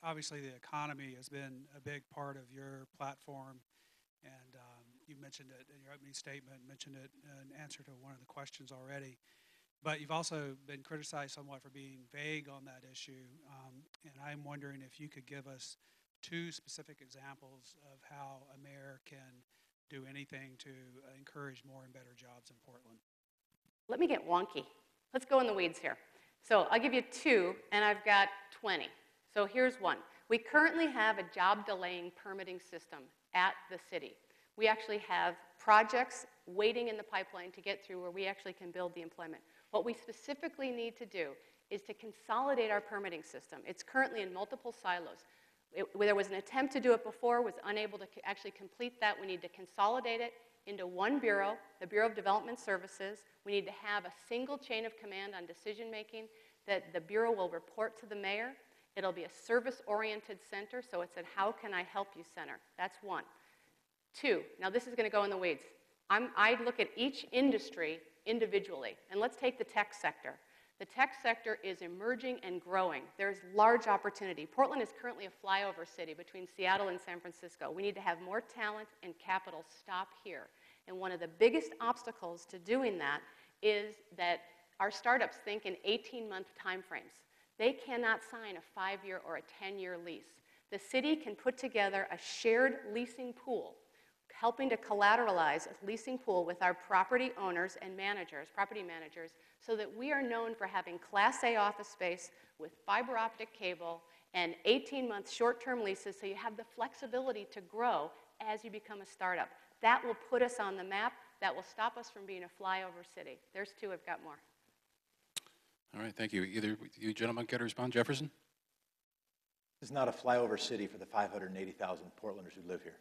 obviously the economy has been a big part of your platform, and you mentioned it in your opening statement, mentioned it in answer to one of the questions already. But you've also been criticized somewhat for being vague on that issue, and I'm wondering if you could give us two specific examples of how a mayor can do anything to encourage more and better jobs in Portland. Let me get wonky. Let's go in the weeds here. So I'll give you two, and I've got 20. So here's one. We currently have a job delaying permitting system at the city. We actually have projects waiting in the pipeline to get through where we actually can build the employment. What we specifically need to do is to consolidate our permitting system. It's currently in multiple silos. There was an attempt to do it before, was unable to actually complete that. We need to consolidate it into one bureau, the Bureau of Development Services. We need to have a single chain of command on decision making that the Bureau will report to the mayor. It'll be a service-oriented center, so it's a how can I help you center. That's one. Two, now this is going to go in the weeds. I look at each industry individually, and let's take the tech sector. The tech sector is emerging and growing. There's large opportunity. Portland is currently a flyover city between Seattle and San Francisco. We need to have more talent and capital stop here. And one of the biggest obstacles to doing that is that our startups think in 18-month timeframes. They cannot sign a 5-year or a 10-year lease. The city can put together a shared leasing pool, helping to collateralize a leasing pool with our property owners and managers, property managers, so that we are known for having Class A office space with fiber optic cable and 18-month short-term leases, so you have the flexibility to grow as you become a startup. That will put us on the map. That will stop us from being a flyover city. There's two, I've got more. All right, thank you. Either you gentlemen care to respond? Jefferson? This is not a flyover city for the 580,000 Portlanders who live here.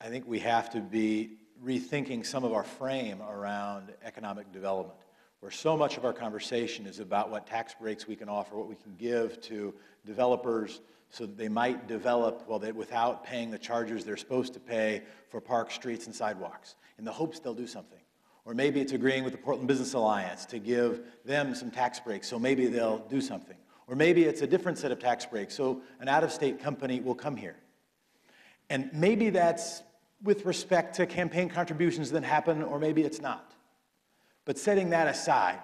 I think we have to be rethinking some of our frame around economic development, where so much of our conversation is about what tax breaks we can offer, what we can give to developers so that they might develop without paying the charges they're supposed to pay for parks, streets, and sidewalks, in the hopes they'll do something. Or maybe it's agreeing with the Portland Business Alliance to give them some tax breaks, so maybe they'll do something. Or maybe it's a different set of tax breaks, so an out-of-state company will come here. And maybe that's with respect to campaign contributions that happen, or maybe it's not. But setting that aside,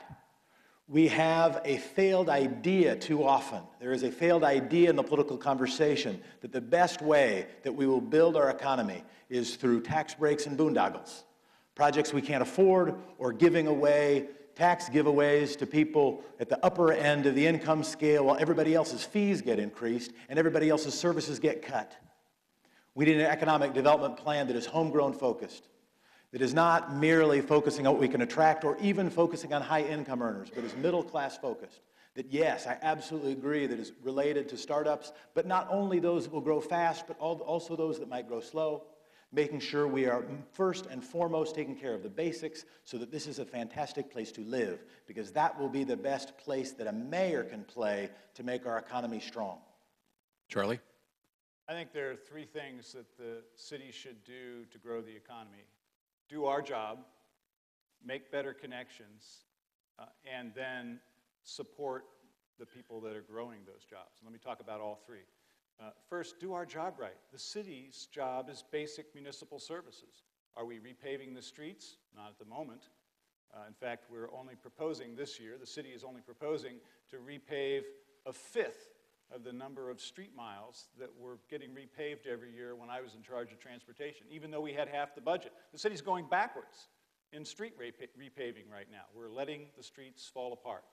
we have a failed idea too often. There is a failed idea in the political conversation that the best way that we will build our economy is through tax breaks and boondoggles, projects we can't afford, or giving away tax giveaways to people at the upper end of the income scale while everybody else's fees get increased and everybody else's services get cut. We need an economic development plan that is homegrown focused, that is not merely focusing on what we can attract or even focusing on high income earners, but is middle class focused. That yes, I absolutely agree that is related to startups, but not only those that will grow fast, but also those that might grow slow, making sure we are first and foremost taking care of the basics so that this is a fantastic place to live, because that will be the best place that a mayor can play to make our economy strong. Charlie? I think there are three things that the city should do to grow the economy. Do our job, make better connections, and then support the people that are growing those jobs. Let me talk about all three. First, do our job right. The city's job is basic municipal services. Are we repaving the streets? Not at the moment. In fact, we're only proposing this year, the city is only proposing to repave a fifth of the number of street miles that were getting repaved every year when I was in charge of transportation, even though we had half the budget. The city's going backwards in street repaving right now. We're letting the streets fall apart.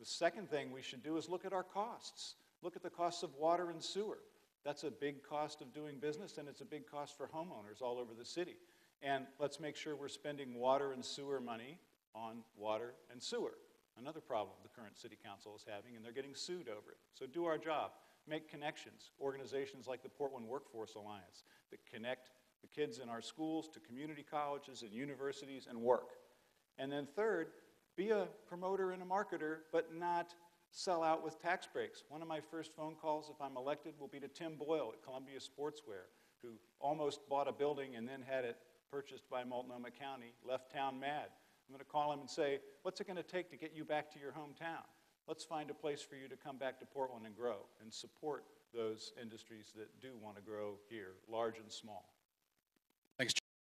The second thing we should do is look at our costs. Look at the costs of water and sewer. That's a big cost of doing business, and it's a big cost for homeowners all over the city. And let's make sure we're spending water and sewer money on water and sewer. Another problem the current city council is having, and they're getting sued over it. So do our job. Make connections. Organizations like the Portland Workforce Alliance that connect the kids in our schools to community colleges and universities and work. And then third, be a promoter and a marketer, but not sell out with tax breaks. One of my first phone calls, if I'm elected, will be to Tim Boyle at Columbia Sportswear, who almost bought a building and then had it purchased by Multnomah County, left town mad. I'm going to call him and say, what's it going to take to get you back to your hometown? let's find a place for you to come back to Portland and grow and support those industries that do want to grow here, large and small.